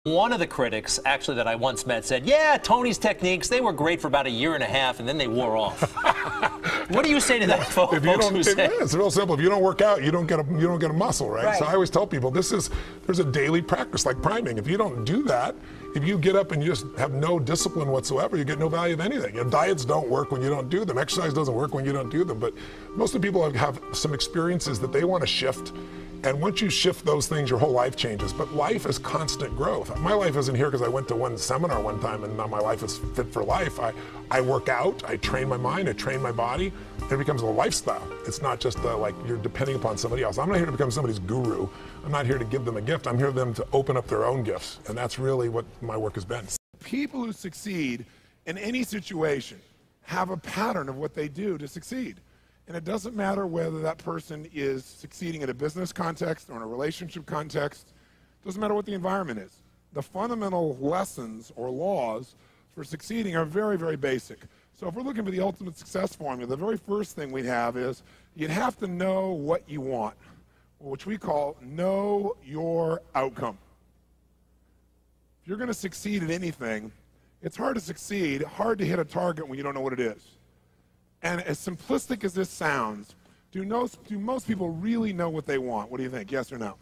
One of the critics, actually, that I once met said, yeah, Tony's techniques, they were great for about a year and a half, and then they wore off. What do you say to that, folks? It's real simple. If you don't work out, you don't get a muscle, right? So I always tell people, there's a daily practice, like priming. If you don't do that, if you get up and you just have no discipline whatsoever, you get no value of anything. Your diets don't work when you don't do them. Exercise doesn't work when you don't do them. But most of the people have some experiences that they want to shift. And once you shift those things, your whole life changes. But life is constant growth. My life isn't here because I went to one seminar one time and now my life is fit for life. I work out, I train my mind, I train my body, and it becomes a lifestyle. It's not just like you're depending upon somebody else. I'm not here to become somebody's guru. I'm not here to give them a gift. I'm here for them to open up their own gifts. And that's really what my work has been. People who succeed in any situation have a pattern of what they do to succeed. And it doesn't matter whether that person is succeeding in a business context or in a relationship context. It doesn't matter what the environment is. The fundamental lessons or laws for succeeding are very, very basic. So if we're looking for the ultimate success formula, the very first thing we'd have is you'd have to know what you want, which we call know your outcome. If you're going to succeed at anything, it's hard to succeed, hard to hit a target when you don't know what it is. And as simplistic as this sounds, do most people really know what they want? What do you think, yes or no?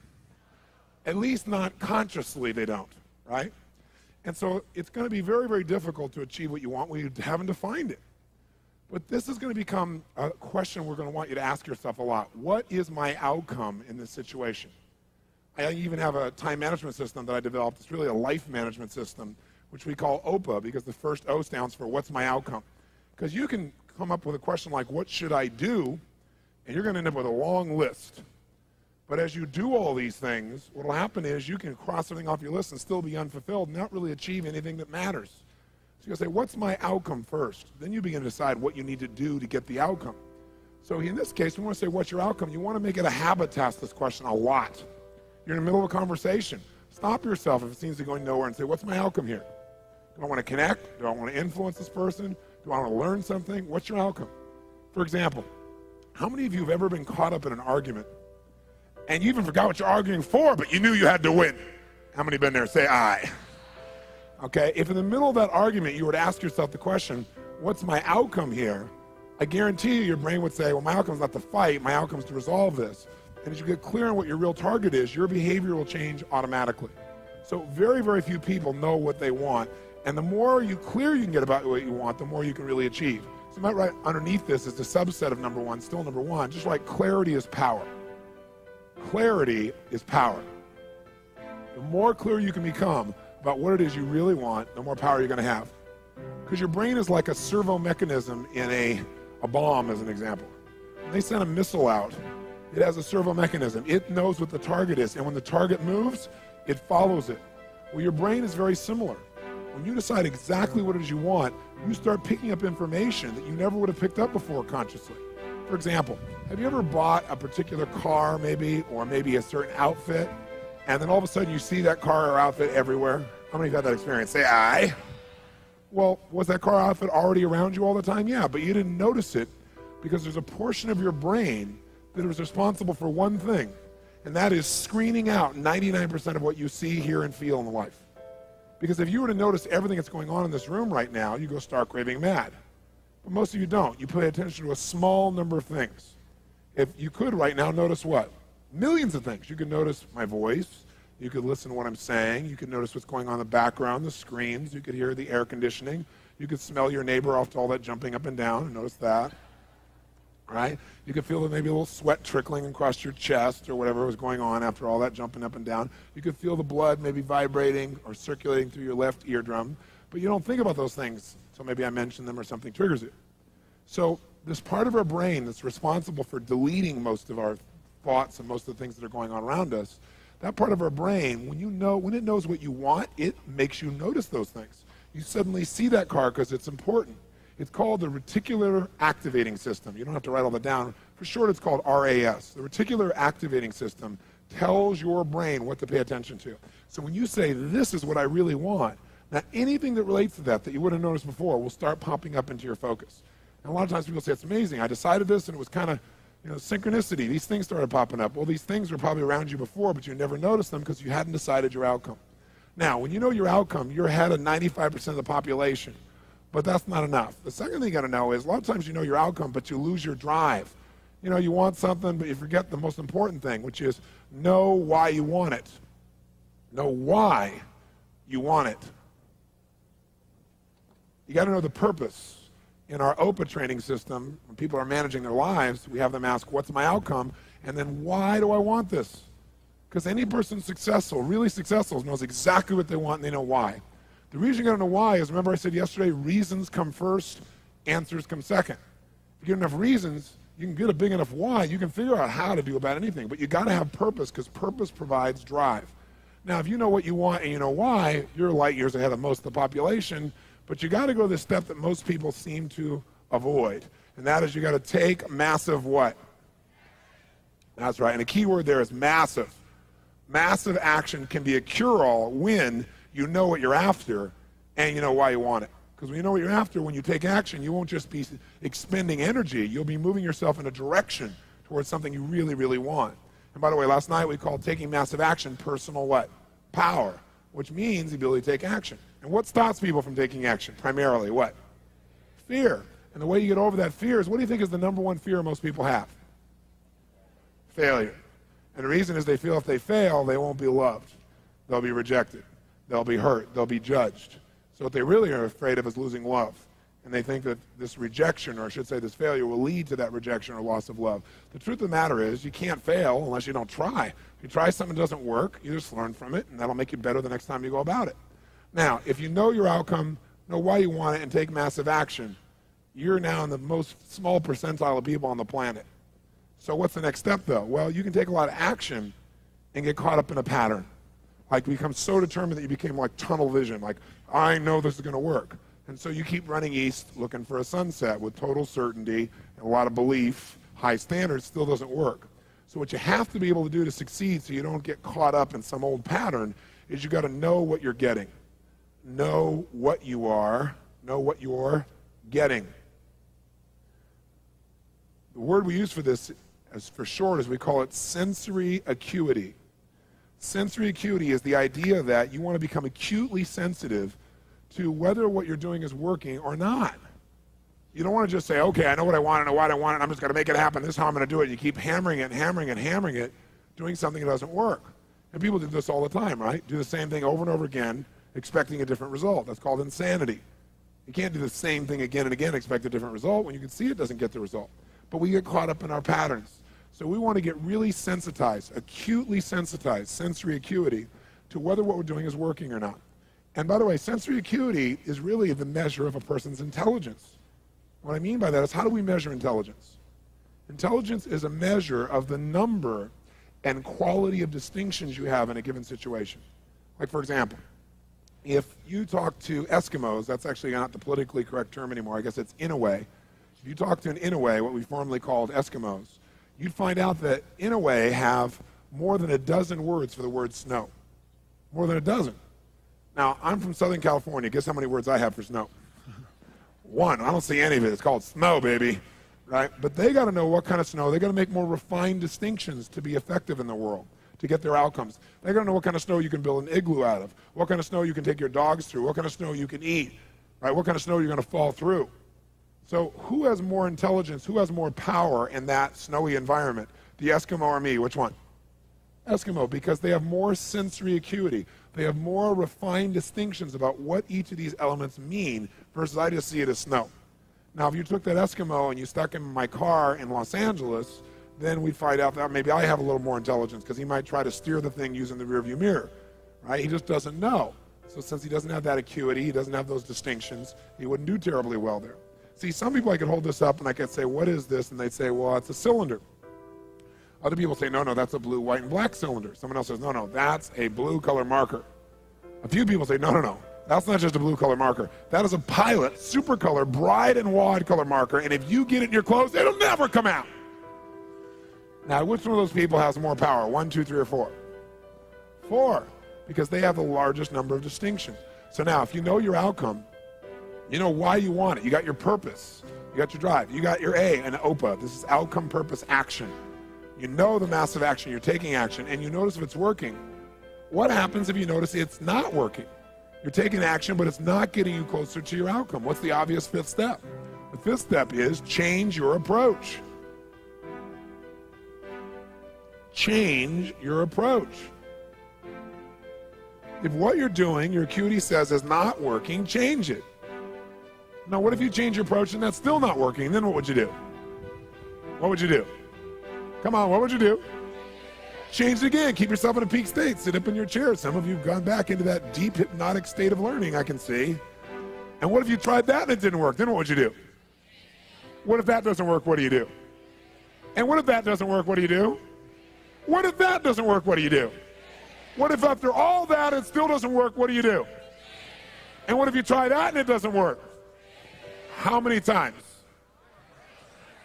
At least not consciously they don't, right? And so it's going to be very, very difficult to achieve what you want when you haven't defined it. But this is going to become a question we're going to want you to ask yourself a lot. What is my outcome in this situation? I even have a time management system that I developed. It's really a life management system, which we call OPA, because the first O stands for what's my outcome? Because you can come up with a question like, what should I do? And you're going to end up with a long list. But as you do all these things, what will happen is you can cross something off your list and still be unfulfilled and not really achieve anything that matters. So you'll say, what's my outcome first? Then you begin to decide what you need to do to get the outcome. So in this case, we want to say, what's your outcome? You want to make it a habit to ask this question a lot. You're in the middle of a conversation. Stop yourself if it seems to be going nowhere and say, what's my outcome here? Do I want to connect? Do I want to influence this person? Do I want to learn something? What's your outcome? For example, how many of you have ever been caught up in an argument and you even forgot what you're arguing for, but you knew you had to win? How many have been there? Say aye. Okay, if in the middle of that argument you were to ask yourself the question, what's my outcome here? I guarantee you your brain would say, well, my outcome is not to fight, my outcome is to resolve this. And as you get clear on what your real target is, your behavior will change automatically. So very, very few people know what they want. And the more clear you can get about what you want, the more you can really achieve. So right underneath this is the subset of number one, still number one, just like clarity is power. Clarity is power. The more clear you can become about what it is you really want, the more power you're going to have. Because your brain is like a servo mechanism in a bomb, as an example. When they send a missile out, it has a servo mechanism. It knows what the target is. And when the target moves, it follows it. Well, your brain is very similar. When you decide exactly what it is you want, you start picking up information that you never would have picked up before consciously. For example, have you ever bought a particular car maybe, or maybe a certain outfit, and then all of a sudden you see that car or outfit everywhere? How many have had that experience? Say aye. Well, was that car or outfit already around you all the time? Yeah, but you didn't notice it because there's a portion of your brain that is responsible for one thing, and that is screening out 99% of what you see, hear, and feel in life. Because if you were to notice everything that's going on in this room right now, you go stark raving mad. But most of you don't. You pay attention to a small number of things. If you could right now notice what? Millions of things. You could notice my voice. You could listen to what I'm saying. You could notice what's going on in the background, the screens. You could hear the air conditioning. You could smell your neighbor off to all that jumping up and down and notice that. Right? You could feel maybe a little sweat trickling across your chest or whatever was going on after all that jumping up and down. You could feel the blood maybe vibrating or circulating through your left eardrum, but you don't think about those things. So maybe I mention them or something triggers it. So this part of our brain that's responsible for deleting most of our thoughts and most of the things that are going on around us, that part of our brain, when it knows what you want, it makes you notice those things. You suddenly see that car because it's important. It's called the reticular activating system. You don't have to write all that down. For short, it's called RAS. The reticular activating system tells your brain what to pay attention to. So when you say, this is what I really want, now anything that relates to that you wouldn't have noticed before will start popping up into your focus. And a lot of times people say, it's amazing. I decided this and it was kind of synchronicity. These things started popping up. Well, these things were probably around you before, but you never noticed them because you hadn't decided your outcome. Now, when you know your outcome, you're ahead of 95% of the population, but that's not enough. The second thing you gotta know is a lot of times you know your outcome, but you lose your drive. You know, you want something, but you forget the most important thing, which is know why you want it. Know why you want it. You gotta know the purpose. In our OPA training system, when people are managing their lives, we have them ask, what's my outcome? And then why do I want this? Because any person successful, really successful, knows exactly what they want and they know why. The reason you gotta know why is, remember I said yesterday, reasons come first, answers come second. If you get enough reasons, you can get a big enough why, you can figure out how to do about anything, but you gotta have purpose, because purpose provides drive. Now, if you know what you want and you know why, you're light years ahead of most of the population, but you gotta go to the step that most people seem to avoid, and that is you gotta take massive what? That's right, and the key word there is massive. Massive action can be a cure-all when you know what you're after and you know why you want it. Because when you know what you're after, when you take action, you won't just be expending energy, you'll be moving yourself in a direction towards something you really, really want. And by the way, last night we called taking massive action personal what? Power, which means the ability to take action. And what stops people from taking action? Primarily what? Fear. And the way you get over that fear is, what do you think is the number one fear most people have? Failure. And the reason is they feel if they fail, they won't be loved. They'll be rejected. They'll be hurt. They'll be judged. So what they really are afraid of is losing love. And they think that this rejection, or I should say this failure, will lead to that rejection or loss of love. The truth of the matter is, you can't fail unless you don't try. If you try something that doesn't work, you just learn from it, and that'll make you better the next time you go about it. Now, if you know your outcome, know why you want it, and take massive action, you're now in the most small percentile of people on the planet. So what's the next step, though? Well, you can take a lot of action and get caught up in a pattern. Like, become so determined that you became like tunnel vision, like, I know this is going to work. And so you keep running east looking for a sunset with total certainty and a lot of belief, high standards, still doesn't work. So what you have to be able to do to succeed so you don't get caught up in some old pattern is you got to know what you're getting. Know what you are, know what you're getting. The word we use for this, as for short, is we call it sensory acuity. Sensory acuity is the idea that you want to become acutely sensitive to whether what you're doing is working or not. You don't want to just say, okay, I know what I want, I know why I want it, I'm just going to make it happen, this is how I'm going to do it. You keep hammering it, hammering it, hammering it, doing something that doesn't work. And people do this all the time, right? Do the same thing over and over again, expecting a different result. That's called insanity. You can't do the same thing again and again, expect a different result when you can see it doesn't get the result. But we get caught up in our patterns. So we want to get really sensitized, acutely sensitized, sensory acuity, to whether what we're doing is working or not. And by the way, sensory acuity is really the measure of a person's intelligence. What I mean by that is, how do we measure intelligence? Intelligence is a measure of the number and quality of distinctions you have in a given situation. Like, for example, if you talk to Eskimos, that's actually not the politically correct term anymore, I guess it's Inouye. If you talk to an Inouye, what we formerly called Eskimos, you'd find out that Inouye have more than a dozen words for the word snow. More than a dozen. Now, I'm from Southern California. Guess how many words I have for snow? One. I don't see any of it. It's called snow, baby. Right? But they got to know what kind of snow. They got to make more refined distinctions to be effective in the world, to get their outcomes. They got to know what kind of snow you can build an igloo out of, what kind of snow you can take your dogs through, what kind of snow you can eat, right? What kind of snow you're going to fall through. So who has more intelligence, who has more power in that snowy environment? The Eskimo or me? Which one? Eskimo, because they have more sensory acuity. They have more refined distinctions about what each of these elements mean versus I just see it as snow. Now, if you took that Eskimo and you stuck him in my car in Los Angeles, then we'd find out that maybe I have a little more intelligence, because he might try to steer the thing using the rearview mirror, right? He just doesn't know. So since he doesn't have that acuity, he doesn't have those distinctions, he wouldn't do terribly well there. See, some people, I could hold this up and I could say, what is this? And they'd say, well, it's a cylinder. Other people say, no, that's a blue, white, and black cylinder. Someone else says, no, that's a blue color marker. A few people say, no, that's not just a blue color marker. That is a Pilot super color, bright and wide color marker, and if you get it in your clothes, it'll never come out. Now, which one of those people has more power? 1, 2, 3, or 4? 4, because they have the largest number of distinctions. So now, if you know your outcome, you know why you want it. You got your purpose. You got your drive. You got your A, an OPA. This is outcome, purpose, action. You know the massive action. You're taking action, and you notice if it's working. What happens if you notice it's not working? You're taking action, but it's not getting you closer to your outcome. What's the obvious fifth step? The fifth step is change your approach. Change your approach. If what you're doing, your acuity says, is not working, change it. Now, what if you change your approach and that's still not working? Then what would you do? What would you do? Come on, what would you do? Change it again. Keep yourself in a peak state. Sit up in your chair. Some of you have gone back into that deep hypnotic state of learning, I can see. And what if you tried that and it didn't work? Then what would you do? What if that doesn't work? What do you do? And what if that doesn't work? What do you do? What if that doesn't work? What do you do? What if after all that it still doesn't work? What do you do? And what if you try that and it doesn't work? How many times?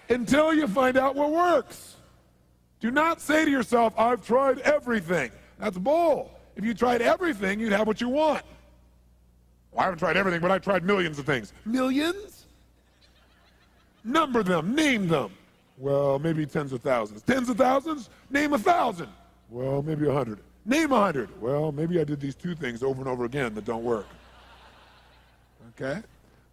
Until you find out what works. Do not say to yourself, I've tried everything. That's bull. If you tried everything, you'd have what you want. Well, I haven't tried everything, but I've tried millions of things. Millions? Number them, name them. Well, maybe tens of thousands. Tens of thousands? Name 1,000. Well, maybe 100. Name 100. Well, maybe I did these two things over and over again that don't work. Okay?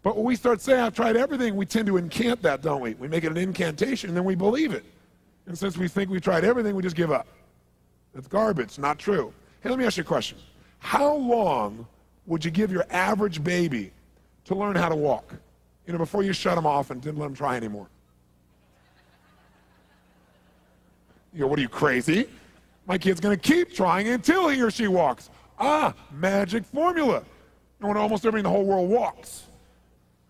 But when we start saying, I've tried everything, we tend to incant that, don't we? We make it an incantation, and then we believe it. And since we think we tried everything, we just give up. It's garbage, not true. Hey, let me ask you a question. How long would you give your average baby to learn how to walk? You know, before you shut them off and didn't let them try anymore. You go, what are you, crazy? My kid's going to keep trying until he or she walks. Ah, magic formula. You know, almost everybody in the whole world walks.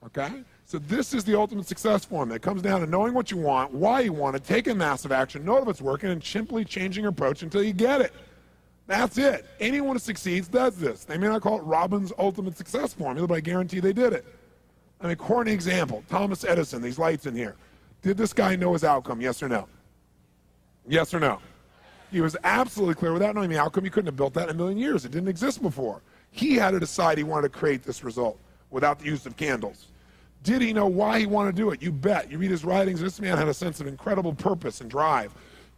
Okay? So this is the ultimate success formula. It comes down to knowing what you want, why you want it, taking massive action, know if it's working, and simply changing your approach until you get it. That's it. Anyone who succeeds does this. They may not call it Robbins' ultimate success formula, but I guarantee they did it. I mean, corny example. Thomas Edison, these lights in here. Did this guy know his outcome, yes or no? Yes or no? He was absolutely clear. Without knowing the outcome, he couldn't have built that in a million years. It didn't exist before. He had to decide he wanted to create this result without the use of candles. Did he know why he wanted to do it? You bet. You read his writings, this man had a sense of incredible purpose and drive.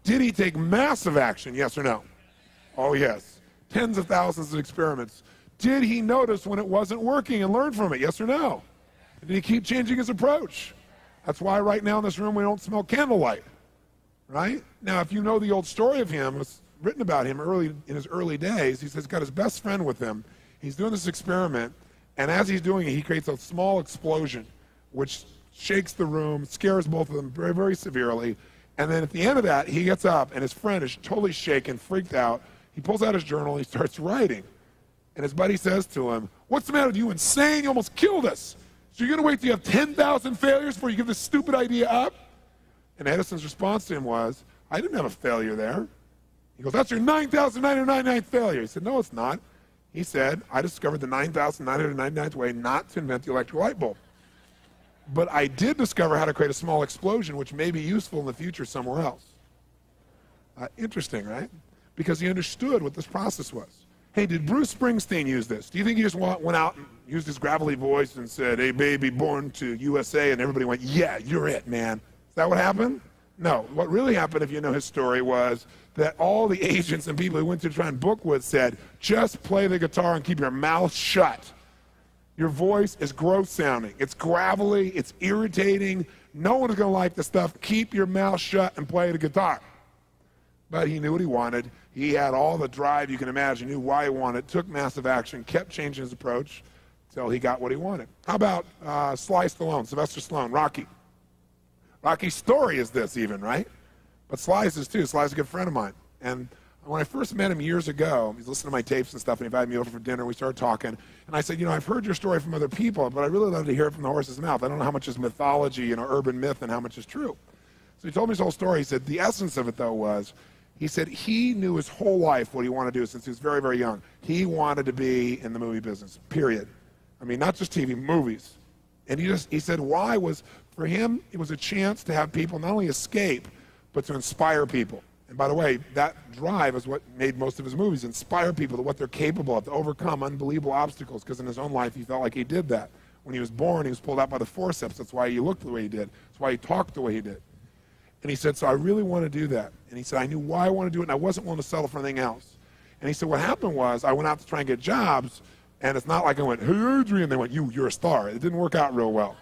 Did he take massive action, yes or no? Oh, yes. Tens of thousands of experiments. Did he notice when it wasn't working and learn from it, yes or no? Did he keep changing his approach? That's why right now in this room we don't smell candlelight, right? Now, if you know the old story of him, it's written about him in his early days. He says he's got his best friend with him. He's doing this experiment, and as he's doing it, he creates a small explosion, which shakes the room, scares both of them very, very severely. And then at the end of that, he gets up, and his friend is totally shaken, freaked out. He pulls out his journal, and he starts writing. And his buddy says to him, what's the matter with you? Insane? You almost killed us. So you're going to wait till you have 10,000 failures before you give this stupid idea up? And Edison's response to him was, I didn't have a failure there. He goes, that's your 9,999th failure. He said, no, it's not. He said, I discovered the 9,999th way not to invent the electric light bulb. But I did discover how to create a small explosion, which may be useful in the future somewhere else. Interesting, right? Because he understood what this process was. Hey, did Bruce Springsteen use this? Do you think he just went out and used his gravelly voice and said, hey, baby, born to USA, and everybody went, yeah, you're it, man? Is that what happened? No. What really happened, if you know his story, was that all the agents and people he went to try and book with said, just play the guitar and keep your mouth shut. Your voice is gross sounding. It's gravelly. It's irritating. No one is going to like the stuff. Keep your mouth shut and play the guitar. But he knew what he wanted. He had all the drive you can imagine, knew why he wanted, took massive action, kept changing his approach until he got what he wanted. How about Sly Stallone, Sylvester Stallone, Rocky? Rocky's story is this even, right? But Sly's is too. Sly's a good friend of mine. And when I first met him years ago, he's listening to my tapes and stuff, and he invited me over for dinner. We started talking. And I said, you know, I've heard your story from other people, but I really love to hear it from the horse's mouth. I don't know how much is mythology, you know, urban myth, and how much is true. So he told me his whole story. He said the essence of it, though, was he said he knew his whole life what he wanted to do since he was very, very young. He wanted to be in the movie business, period. I mean, not just TV, movies. And he said why was, for him, it was a chance to have people not only escape, but to inspire people. And by the way, that drive is what made most of his movies, inspire people to what they're capable of, to overcome unbelievable obstacles, because in his own life, he felt like he did that. When he was born, he was pulled out by the forceps. That's why he looked the way he did. That's why he talked the way he did. And he said, so I really want to do that. And he said, I knew why I wanted to do it, and I wasn't willing to settle for anything else. And he said, what happened was I went out to try and get jobs, and it's not like I went, hey, Adrian. They went, you're a star. It didn't work out real well.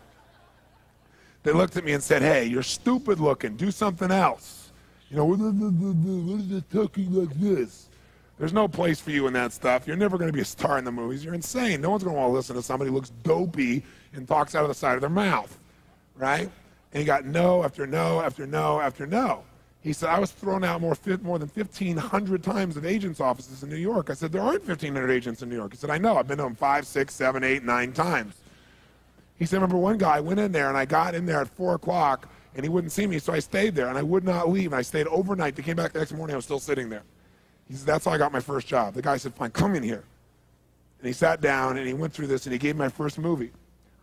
They looked at me and said, hey, you're stupid looking. Do something else. You know, what is it talking like this? There's no place for you in that stuff. You're never going to be a star in the movies. You're insane. No one's going to want to listen to somebody who looks dopey and talks out of the side of their mouth, right? And he got no after no after no after no. He said, I was thrown out more than 1,500 times of agents' offices in New York. I said, there aren't 1,500 agents in New York. He said, I know. I've been to them 5, 6, 7, 8, 9 times. He said, remember one guy, I went in there, and I got in there at 4 o'clock, and he wouldn't see me, so I stayed there, and I would not leave. And I stayed overnight. They came back the next morning. I was still sitting there. He said, that's how I got my first job. The guy said, fine, come in here. And he sat down, and he went through this, and he gave me my first movie.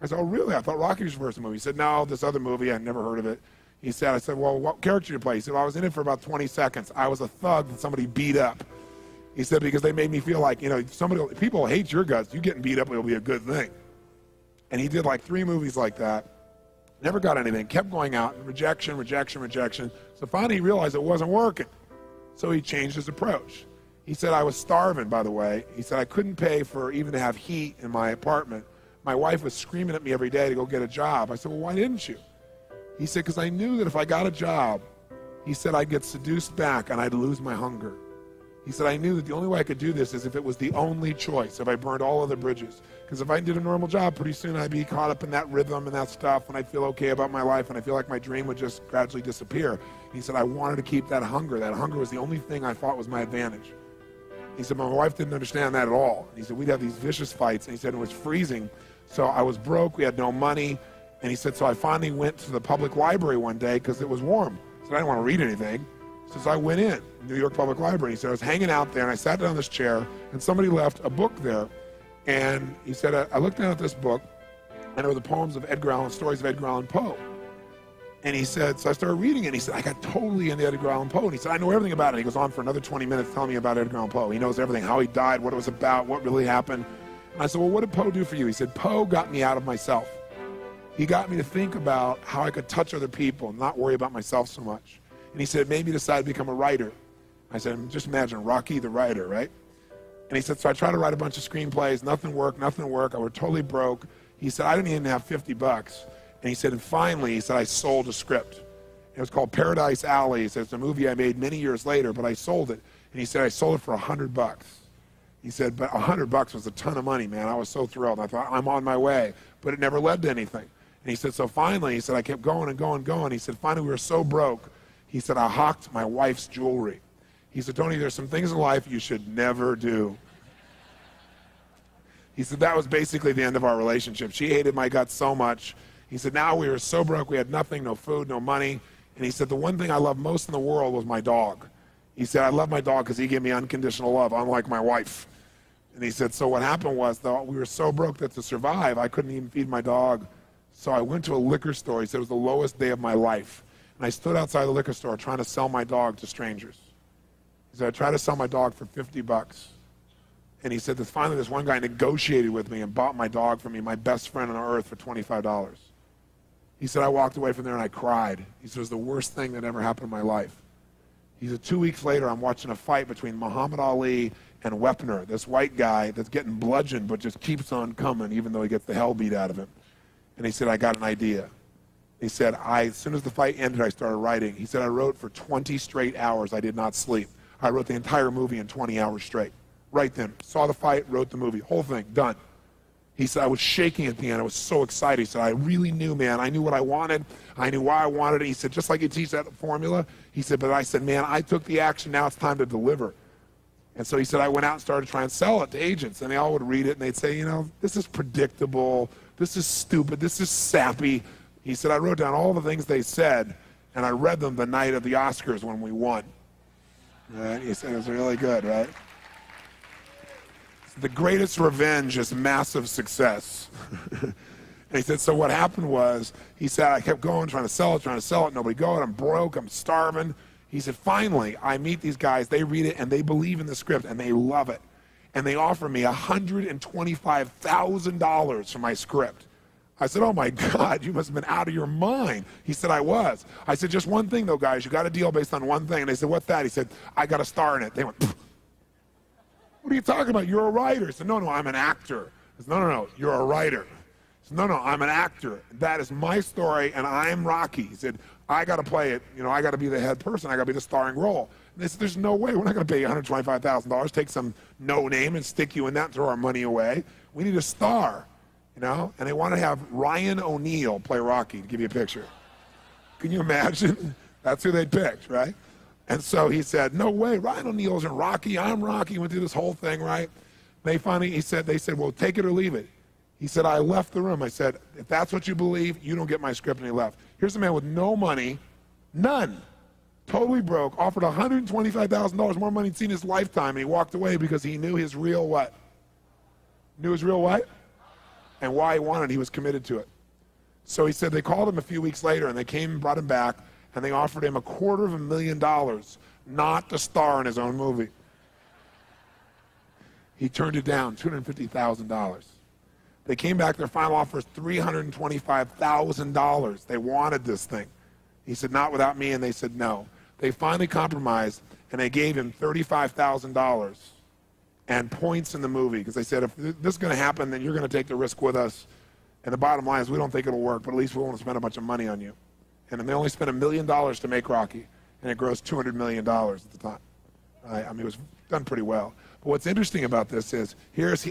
I said, oh, really? I thought Rocky was your first movie. He said, no, this other movie, I'd never heard of it. He said, I said, well, what character did you play? He said, well, I was in it for about 20 seconds. I was a thug that somebody beat up. He said, because they made me feel like, you know, people hate your guts. You getting beat up will be a good thing. And he did like 3 movies like that. Never got anything. Kept going out. Rejection, rejection, rejection. So finally he realized it wasn't working. So he changed his approach. He said, I was starving, by the way. He said, I couldn't pay for even to have heat in my apartment. My wife was screaming at me every day to go get a job. I said, well, why didn't you? He said, because I knew that if I got a job, he said, I'd get seduced back and I'd lose my hunger. He said, I knew that the only way I could do this is if it was the only choice, if I burned all other bridges. Because if I did a normal job, pretty soon I'd be caught up in that rhythm and that stuff, and I'd feel okay about my life, and I feel like my dream would just gradually disappear. He said, I wanted to keep that hunger. That hunger was the only thing I thought was my advantage. He said, my wife didn't understand that at all. He said, we'd have these vicious fights, and he said it was freezing. So I was broke, we had no money, and he said, so I finally went to the public library one day because it was warm. He said, I didn't want to read anything. He says, I went in, New York Public Library. He said, I was hanging out there, and I sat down in this chair, and somebody left a book there. And he said, I looked down at this book, and there were the poems of Edgar Allan, stories of Edgar Allan Poe. And he said, so I started reading it, and he said, I got totally into Edgar Allan Poe. And he said, I know everything about it. He goes on for another 20 minutes telling me about Edgar Allan Poe. He knows everything, how he died, what it was about, what really happened. And I said, well, what did Poe do for you? He said, Poe got me out of myself. He got me to think about how I could touch other people and not worry about myself so much. And he said, it made me decide to become a writer. I said, just imagine Rocky the writer, right? And he said, so I tried to write a bunch of screenplays, nothing worked, nothing worked. I was totally broke. He said, I didn't even have 50 bucks. And he said, and finally, he said, I sold a script. It was called Paradise Alley. He said, it's a movie I made many years later, but I sold it. And he said, I sold it for 100 bucks. He said, but 100 bucks was a ton of money, man. I was so thrilled. I thought, I'm on my way. But it never led to anything. And he said, so finally, he said, I kept going and going and going. He said, finally, we were so broke. He said, I hawked my wife's jewelry. He said, Tony, there's some things in life you should never do. He said, that was basically the end of our relationship. She hated my guts so much. He said, now we were so broke, we had nothing, no food, no money. And he said, the one thing I loved most in the world was my dog. He said, I love my dog because he gave me unconditional love, unlike my wife. And he said, so what happened was, though, we were so broke that to survive, I couldn't even feed my dog. So I went to a liquor store. He said, it was the lowest day of my life. And I stood outside the liquor store trying to sell my dog to strangers. He said, I tried to sell my dog for 50 bucks. And he said that finally this one guy negotiated with me and bought my dog for me, my best friend on earth, for $25. He said, I walked away from there and I cried. He said, it was the worst thing that ever happened in my life. He said, 2 weeks later, I'm watching a fight between Muhammad Ali and Wepner, this white guy that's getting bludgeoned but just keeps on coming even though he gets the hell beat out of him. And he said, I got an idea. He said, as soon as the fight ended, I started writing. He said, I wrote for 20 straight hours. I did not sleep. I wrote the entire movie in 20 hours straight. Right then. Saw the fight, wrote the movie. Whole thing, done. He said, I was shaking at the end. I was so excited. He said, I really knew, man. I knew what I wanted. I knew why I wanted it. He said, just like you teach that formula. He said, but I said, man, I took the action. Now it's time to deliver. And so he said, I went out and started trying to sell it to agents. And they all would read it, and they'd say, you know, this is predictable. This is stupid. This is sappy. He said, I wrote down all the things they said, and I read them the night of the Oscars when we won. Right? He said, it was really good, right? The greatest revenge is massive success. And he said, so what happened was, he said, I kept going, trying to sell it, nobody going, I'm broke, I'm starving. He said, finally, I meet these guys, they read it, and they believe in the script, and they love it. And they offer me $125,000 for my script. I said, oh my God, you must have been out of your mind. He said, I was. I said, just one thing though, guys, you got a deal based on one thing. And they said, what's that? He said, I got a star in it. They went, pfft. What are you talking about? You're a writer. He said, no, I'm an actor. I said, no, you're a writer. He said, no, I'm an actor. That is my story, and I'm Rocky. He said, I got to play it. I got to be the head person. I got to be the starring role. And they said, there's no way. We're not going to pay you $125,000, take some no name and stick you in that and throw our money away. We need a star, And they want to have Ryan O'Neal play Rocky, to give you a picture. Can you imagine? That's who they picked, right? And so he said, no way, Ryan O'Neal isn't Rocky. I'm Rocky. Went through this whole thing, right? They said, well, take it or leave it. He said, I left the room. I said, if that's what you believe, you don't get my script, and he left. Here's a man with no money, none, totally broke, offered $125,000 more money he'd seen in his lifetime, and he walked away because he knew his real what? Knew his real what? And why he wanted it. He was committed to it. So he said they called him a few weeks later, and they came and brought him back, and they offered him $250,000 not to star in his own movie. He turned it down, $250,000. They came back, their final offer was $325,000. They wanted this thing. He said, not without me, and they said no. They finally compromised, and they gave him $35,000 and points in the movie, because they said, if this is going to happen, then you're going to take the risk with us. And the bottom line is, we don't think it'll work, but at least we won't spend a bunch of money on you. And then they only spent $1 million to make Rocky, and it grossed $200 million at the time. I mean, it was done pretty well. But what's interesting about this is,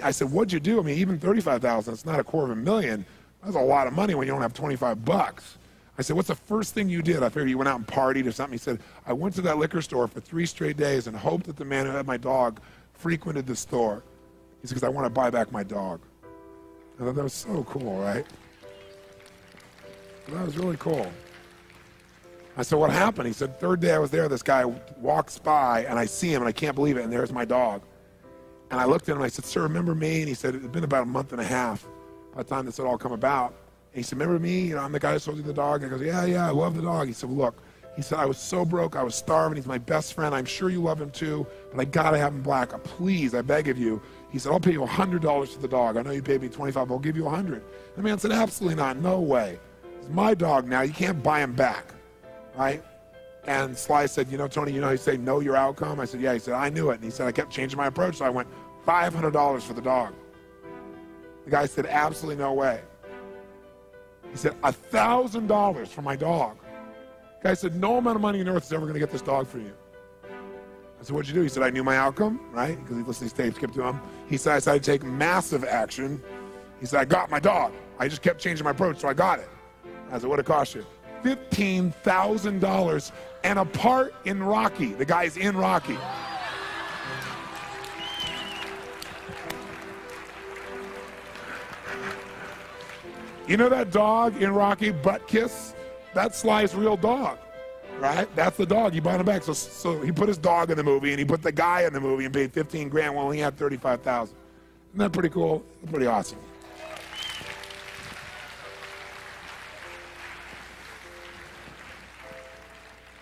I said, what'd you do? I mean, even $35,000, it's not $250,000. That's a lot of money when you don't have 25 bucks. I said, what's the first thing you did? I figured you went out and partied or something. He said, I went to that liquor store for 3 straight days and hoped that the man who had my dog frequented the store. He said, because I want to buy back my dog. I thought that was so cool, right? That was really cool. I said, what happened? He said, third day I was there, this guy walks by, and I see him, and I can't believe it, and there's my dog. And I looked at him, and I said, sir, remember me? And he said, it had been about a month and a half by the time this had all come about. And he said, remember me? I'm the guy who sold you the dog. I goes, yeah, I love the dog. He said, well, look. He said, I was so broke, I was starving. He's my best friend. I'm sure you love him too, but I got to have him black. Please, I beg of you. He said, I'll pay you $100 for the dog. I know you paid me $25, but I'll give you $100. The man said, absolutely not, no way. It's my dog now, you can't buy him back, right? And Sly said, Tony, you say know your outcome? I said, yeah. He said, I knew it. And he said, I kept changing my approach, so I went $500 for the dog. The guy said, absolutely no way. He said, $1,000 for my dog. The guy said, no amount of money on earth is ever going to get this dog for you. I said, what'd you do? He said, I knew my outcome, right? Because he listened to these tapes, kept to him. He said, I decided to take massive action. He said, I got my dog. I just kept changing my approach, so I got it. I said, what'd it cost you? $15,000 and a part in Rocky. The guy's in Rocky. You know that dog in Rocky, Butt Kiss? That's Sly's real dog, right? That's the dog. He bought him back. So he put his dog in the movie, and he put the guy in the movie and paid $15,000 while he had $35,000. Isn't that pretty cool? Pretty awesome.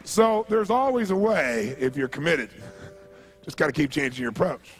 So there's always a way if you're committed. Just got to keep changing your approach.